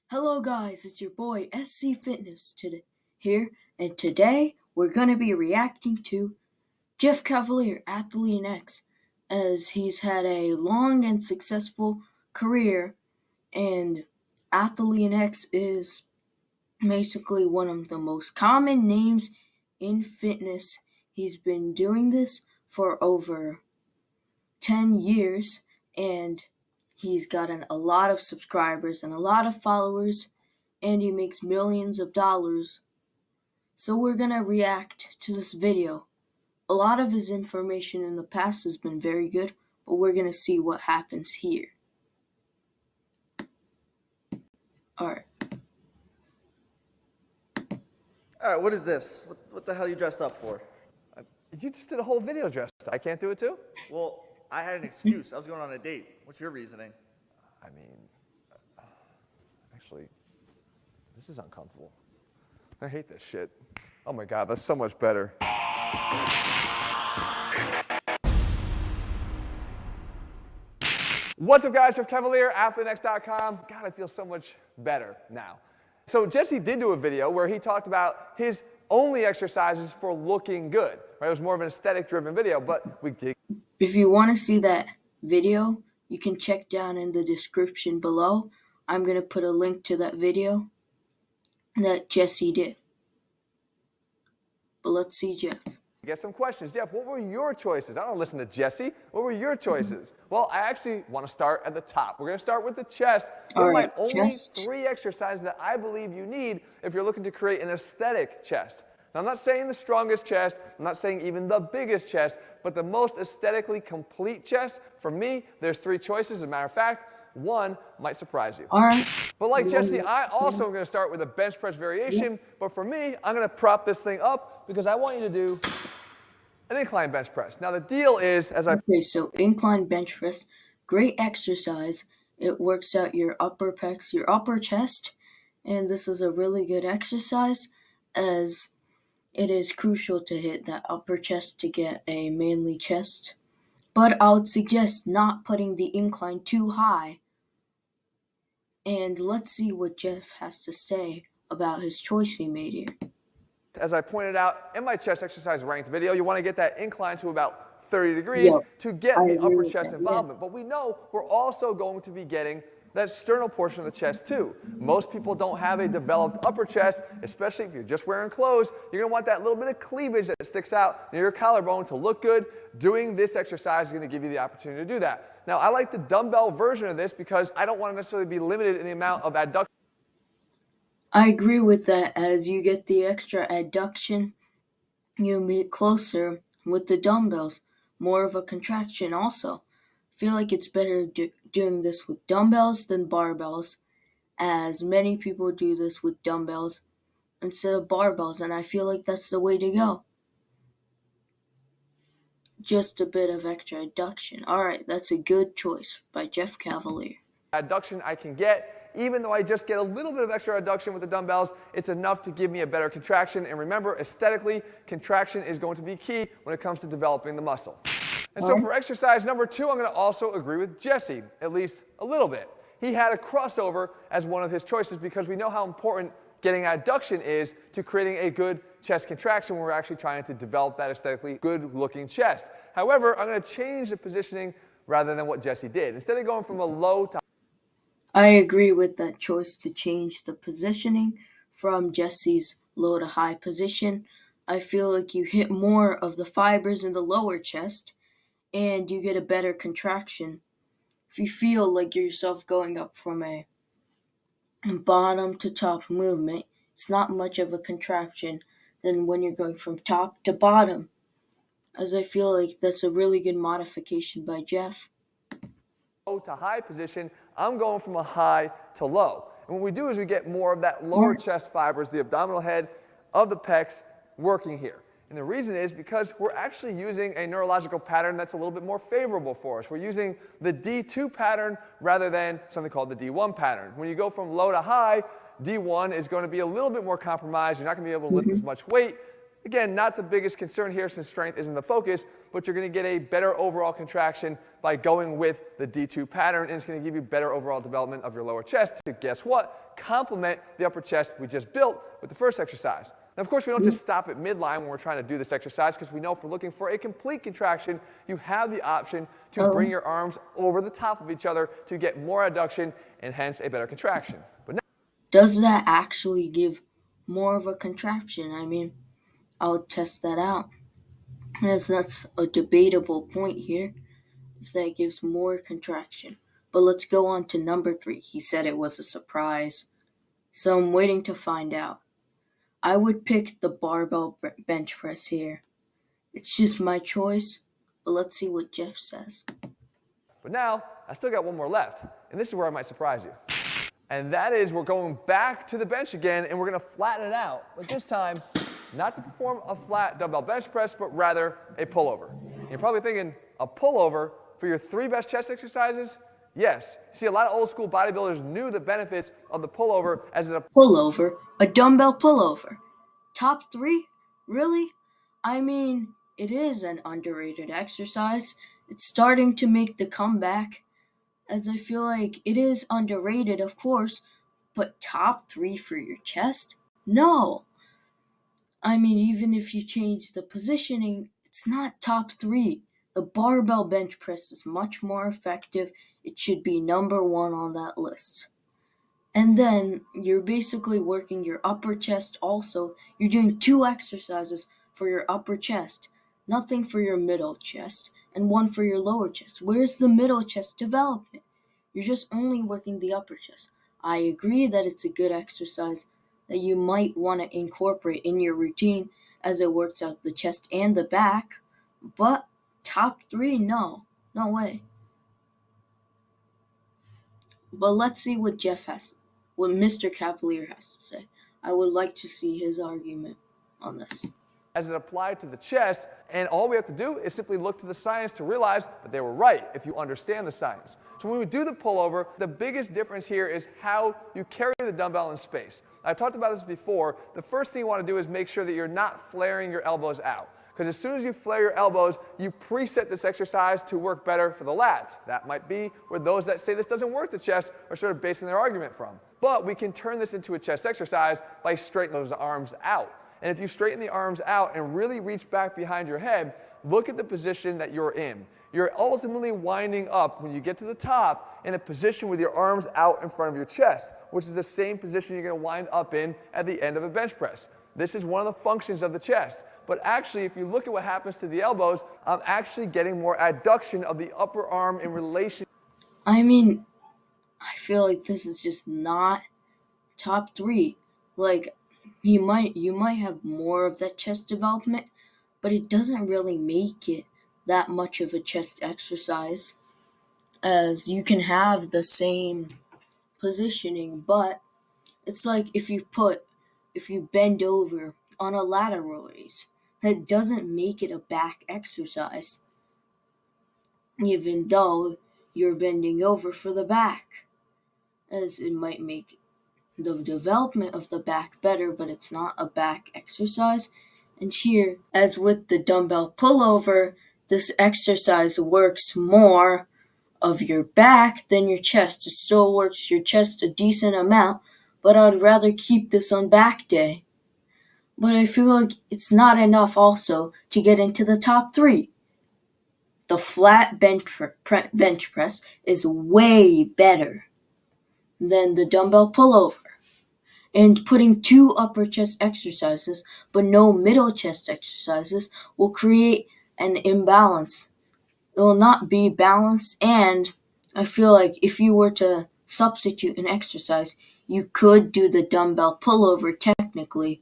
Hello guys, it's your boy SC Fitness here, and today we're going to be reacting to Jeff Cavaliere, Athlean-x, as he's had a long and successful career, and Athlean-x is basically one of the most common names in fitness. He's been doing this for over 10 years, and he's gotten a lot of subscribers and a lot of followers, and he makes millions of dollars. So we're gonna react to this video. A lot of his information in the past has been very good, but we're gonna see what happens here. Alright. All right, what is this? What the hell are you dressed up for? You just did a whole video dressed. I can't do it too? Well, I had an excuse. I was going on a date. What's your reasoning? I mean, actually, this is uncomfortable. I hate this shit. Oh my God, that's so much better. What's up guys, Jeff Cavaliere, Athlean-x.com. God, I feel so much better now. So Jesse did do a video where he talked about his only exercises for looking good. Right? It was more of an aesthetic-driven video, but we did. If you want to see that video, you can check down in the description below. I'm going to put a link to that video that Jesse did. But let's see Jeff. Get some questions. Jeff, what were your choices? I don't listen to Jesse. What were your choices? Well, I actually want to start at the top. We're going to start with the chest. All They're right, my only chest. 3 exercises that I believe you need if you're looking to create an aesthetic chest. Now, I'm not saying the strongest chest. I'm not saying even the biggest chest, but the most aesthetically complete chest. For me, there's 3 choices. As a matter of fact, one might surprise you. All right. But like Jesse, I also am going to start with a bench press variation. But for me, I'm going to prop this thing up because I want you to do an incline bench press. Now the deal is, Okay, so incline bench press, great exercise. It works out your upper pecs, your upper chest, and this is a really good exercise as it is crucial to hit that upper chest to get a manly chest. But I would suggest not putting the incline too high. And let's see what Jeff has to say about his choice he made here. as I pointed out in my chest exercise ranked video, you want to get that incline to about 30 degrees to get the upper chest involvement. But we know we're also going to be getting that sternal portion of the chest too. Most people don't have a developed upper chest, especially if you're just wearing clothes. You're going to want that little bit of cleavage that sticks out near your collarbone to look good. Doing this exercise is going to give you the opportunity to do that. Now, I like the dumbbell version of this because I don't want to necessarily be limited in the amount of adduction. I agree with that. As you get the extra adduction, you'll be closer with the dumbbells. More of a contraction also. I feel like it's better doing this with dumbbells than barbells, as many people do this with dumbbells instead of barbells, and I feel like that's the way to go. Just a bit of extra adduction. Alright, that's a good choice by Jeff Cavaliere. Adduction I can get. Even though I just get a little bit of extra adduction with the dumbbells, it's enough to give me a better contraction. And remember, aesthetically, contraction is going to be key when it comes to developing the muscle. And so for exercise number 2, I'm going to also agree with Jesse, at least a little bit. He had a crossover as one of his choices because we know how important getting adduction is to creating a good chest contraction when we're actually trying to develop that aesthetically good-looking chest. However, I'm going to change the positioning rather than what Jesse did. Instead of going from a low to I agree with that choice to change the positioning from Jesse's low to high position. I feel like you hit more of the fibers in the lower chest and you get a better contraction. If you feel like yourself going up from a bottom to top movement, it's not much of a contraction than when you're going from top to bottom, as I feel like that's a really good modification by Jeff. low to high position, I'm going from a high to low. And what we do is we get more of that lower chest fibers, the abdominal head of the pecs working here. And the reason is because we're actually using a neurological pattern that's a little bit more favorable for us. We're using the D2 pattern rather than something called the D1 pattern. When you go from low to high, D1 is going to be a little bit more compromised. You're not going to be able to lift as much weight. Again, not the biggest concern here since strength isn't the focus, but you're going to get a better overall contraction by going with the D2 pattern, and it's going to give you better overall development of your lower chest to, guess what, complement the upper chest we just built with the first exercise. Now, of course, we don't just stop at midline when we're trying to do this exercise, because we know if we're looking for a complete contraction, you have the option to bring your arms over the top of each other to get more adduction and hence a better contraction. But now, Does that actually give more of a contraction? I mean, I'll test that out, as that's a debatable point here, if that gives more contraction. But let's go on to number 3. He said it was a surprise, so I'm waiting to find out. I would pick the barbell bench press here. It's just my choice, but let's see what Jeff says. But now, I still got one more left, and this is where I might surprise you. And that is we're going back to the bench again, and we're going to flatten it out. But this time, not to perform a flat dumbbell bench press, but rather a pullover. And you're probably thinking, a pullover for your 3 best chest exercises? Yes. See, a lot of old school bodybuilders knew the benefits of the pullover as a Pullover? A dumbbell pullover? Top 3? Really? I mean, it is an underrated exercise. It's starting to make the comeback, as I feel like it is underrated, of course, but top 3 for your chest? No. I mean, even if you change the positioning, it's not top 3. The barbell bench press is much more effective. It should be number 1 on that list. And then you're basically working your upper chest also. You're doing 2 exercises for your upper chest, nothing for your middle chest, and 1 for your lower chest. Where's the middle chest development? You're just only working the upper chest. I agree that it's a good exercise that you might want to incorporate in your routine as it works out the chest and the back, but top 3, no way. But let's see what what Mr. Cavaliere has to say. I would like to see his argument on this. As it applied to the chest, and all we have to do is simply look to the science to realize that they were right if you understand the science. So when we do the pullover, the biggest difference here is how you carry the dumbbell in space. I've talked about this before. The first thing you want to do is make sure that you're not flaring your elbows out. Because as soon as you flare your elbows, you preset this exercise to work better for the lats. That might be where those that say this doesn't work the chest are sort of basing their argument from. But we can turn this into a chest exercise by straightening those arms out. And if you straighten the arms out and really reach back behind your head, look at the position that you're in. You're ultimately winding up, when you get to the top, in a position with your arms out in front of your chest, which is the same position you're going to wind up in at the end of a bench press. This is one of the functions of the chest. But actually, if you look at what happens to the elbows, I'm actually getting more adduction of the upper arm in relation. I mean, I feel like this is just not top 3. Like, you might have more of that chest development, but it doesn't really make it that much of a chest exercise, as you can have the same positioning, but it's like if you bend over on a lateral raise, that doesn't make it a back exercise, even though you're bending over for the back, as it might make the development of the back better, but it's not a back exercise. And here, as with the dumbbell pullover, this exercise works more of your back than your chest. It still works your chest a decent amount, but I'd rather keep this on back day. But I feel like it's not enough also to get into the top 3. The flat bench press is way better than the dumbbell pullover. And putting 2 upper chest exercises but no middle chest exercises will create an imbalance. It will not be balanced, and I feel like if you were to substitute an exercise, you could do the dumbbell pullover technically,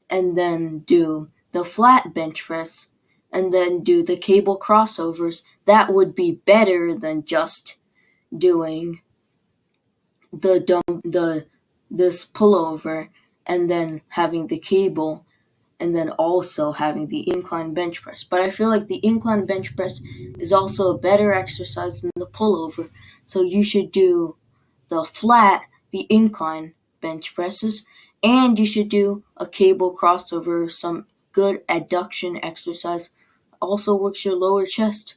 and then do the flat bench press, and then do the cable crossovers. That would be better than just doing this pullover and then having the cable and then also having the incline bench press. But I feel like the incline bench press is also a better exercise than the pullover. So you should do the flat, the incline bench presses, and you should do a cable crossover, good adduction exercise also works your lower chest.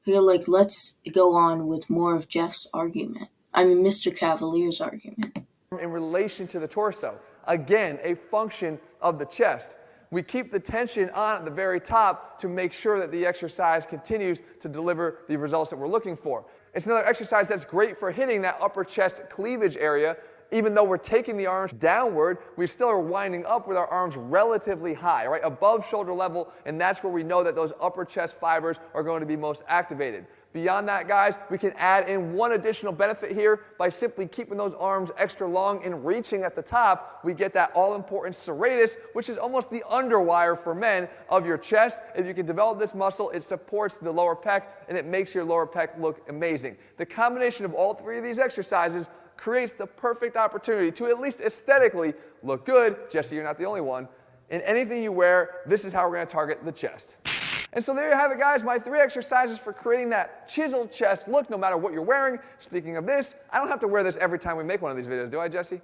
I feel like let's go on with more of Jeff's argument. Mr. Cavaliere's argument. In relation to the torso. Again, a function of the chest. We keep the tension on at the very top to make sure that the exercise continues to deliver the results that we're looking for. It's another exercise that's great for hitting that upper chest cleavage area. Even though we're taking the arms downward, we still are winding up with our arms relatively high, right, above shoulder level, and that's where we know that those upper chest fibers are going to be most activated. Beyond that, guys, we can add in one additional benefit here by simply keeping those arms extra long and reaching at the top. We get that all-important serratus, which is almost the underwire for men of your chest. If you can develop this muscle, it supports the lower pec, and it makes your lower pec look amazing. The combination of all three of these exercises creates the perfect opportunity to at least aesthetically look good. Jesse, you're not the only one. In anything you wear, this is how we're going to target the chest. And so there you have it, guys, my 3 exercises for creating that chiseled chest look no matter what you're wearing. Speaking of this, I don't have to wear this every time we make one of these videos, do I, Jesse?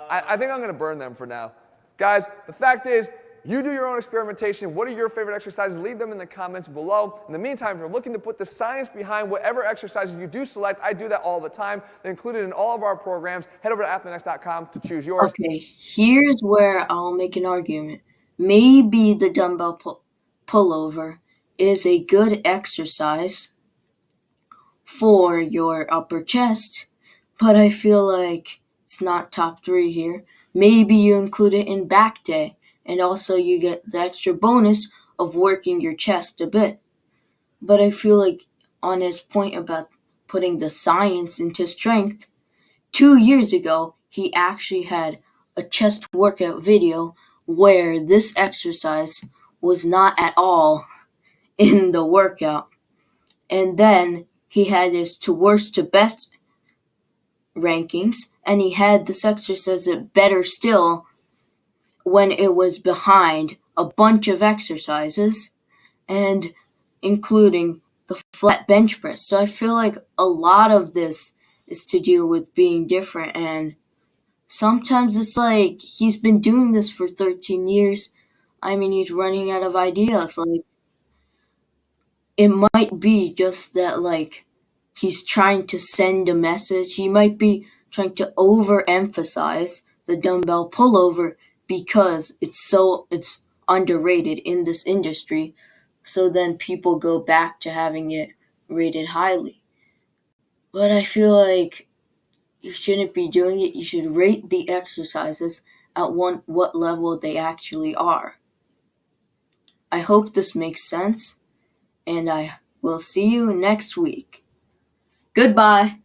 I think I'm going to burn them for now. Guys, the fact is, you do your own experimentation. What are your favorite exercises? Leave them in the comments below. In the meantime, if you're looking to put the science behind whatever exercises you do select, I do that all the time. They're included in all of our programs. Head over to Athlean-x.com to choose yours. Okay, here's where I'll make an argument. Maybe the dumbbell pullover is a good exercise for your upper chest, but I feel like it's not top 3 here. Maybe you include it in back day, and also you get the extra bonus of working your chest a bit. But I feel like on his point about putting the science into strength, 2 years ago, he actually had a chest workout video where this exercise was not at all in the workout. And then he had his to worst to best rankings, and he had this exercise better still when it was behind a bunch of exercises, and including the flat bench press. So I feel like a lot of this is to do with being different, and sometimes it's like he's been doing this for 13 years. He's running out of ideas. Like, it might be just that, like, he's trying to send a message. He might be trying to overemphasize the dumbbell pullover because it's underrated in this industry. So then people go back to having it rated highly. But I feel like you shouldn't be doing it. You should rate the exercises at what level they actually are. I hope this makes sense, and I will see you next week. Goodbye.